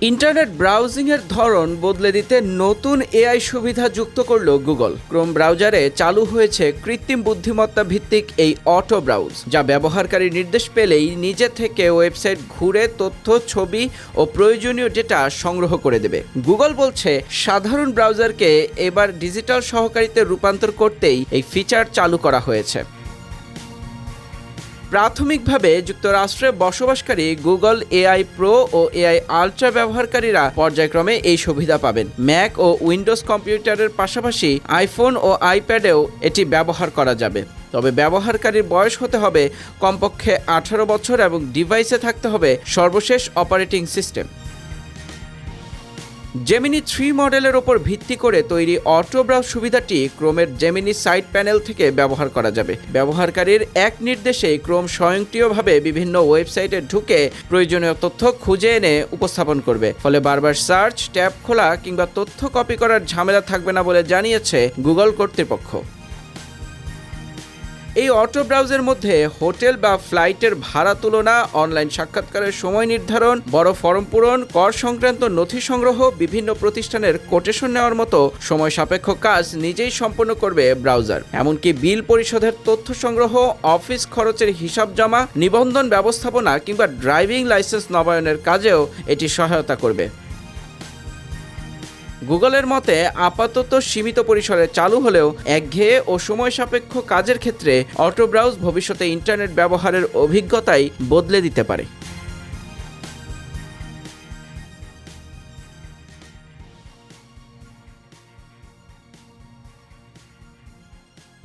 Internet ব্রাউজিংয়ের ধরন বদলে দিতে নতুন এআই সুবিধা যুক্ত করল গুগল। ক্রোম ব্রাউজারে চালু হয়েছে কৃত্রিম বুদ্ধিমত্তা ভিত্তিক এই অটো ব্রাউজ, যা ব্যবহারকারী নির্দেশ পেলেই নিজে থেকে ওয়েবসাইট ঘুরে তথ্য, ছবি ও প্রয়োজনীয় ডেটা সংগ্রহ করে দেবে। গুগল বলছে, সাধারণ ব্রাউজারকে এবার ডিজিটাল সহকারীতে রূপান্তর করতেই এই ফিচার চালু করা হয়েছে। প্রাথমিকভাবে যুক্তরাষ্ট্রে বসবাসকারী গুগল এআই প্রো ও এআই আল্ট্রা ব্যবহারকারীরা পর্যায়ক্রমে এই সুবিধা পাবেন। ম্যাক ও উইন্ডোজ কম্পিউটারের পাশাপাশি আইফোন ও আইপ্যাডেও এটি ব্যবহার করা যাবে। তবে ব্যবহারকারীর বয়স হতে হবে কমপক্ষে 18 বছর এবং ডিভাইসে থাকতে হবে সর্বশেষ অপারেটিং সিস্টেম। জেমিনি 3 মডেলের ওপর ভিত্তি করে তৈরি অটো ব্রাউজ সুবিধাটি ক্রোমের জেমিনি সাইড প্যানেল থেকে ব্যবহার করা যাবে। ব্যবহারকারীর এক নির্দেশে ক্রোম স্বয়ংক্রিয়ভাবে বিভিন্ন ওয়েবসাইটে ঢুকে প্রয়োজনীয় তথ্য খুঁজে এনে উপস্থাপন করবে। ফলে বারবার সার্চ, ট্যাব খোলা কিংবা তথ্য কপি করার ঝামেলা থাকবে না বলে জানিয়েছে গুগল কর্তৃপক্ষ। এই অটো ব্রাউজের মধ্যে হোটেল বা ফ্লাইটের ভাড়া তুলনা, অনলাইন সাক্ষাৎকারের সময় নির্ধারণ, বড় ফর্ম পূরণ, কর সংক্রান্ত নথি সংগ্রহ, বিভিন্ন প্রতিষ্ঠানের কোটেশন নেওয়ার মতো সময় সাপেক্ষ কাজ নিজেই সম্পন্ন করবে ব্রাউজার। এমনকি বিল পরিশোধের তথ্য সংগ্রহ, অফিস খরচের হিসাব জমা, নিবন্ধন ব্যবস্থাপনা কিংবা ড্রাইভিং লাইসেন্স নবায়নের কাজেও এটি সহায়তা করবে। গুগলের মতে, আপাতত সীমিত পরিসরে চালু হলেও একঘেয়ে ও সময় সাপেক্ষ কাজের ক্ষেত্রে অটো ব্রাউজ ভবিষ্যতে ইন্টারনেট ব্যবহারের অভিজ্ঞতাই বদলে দিতে পারে।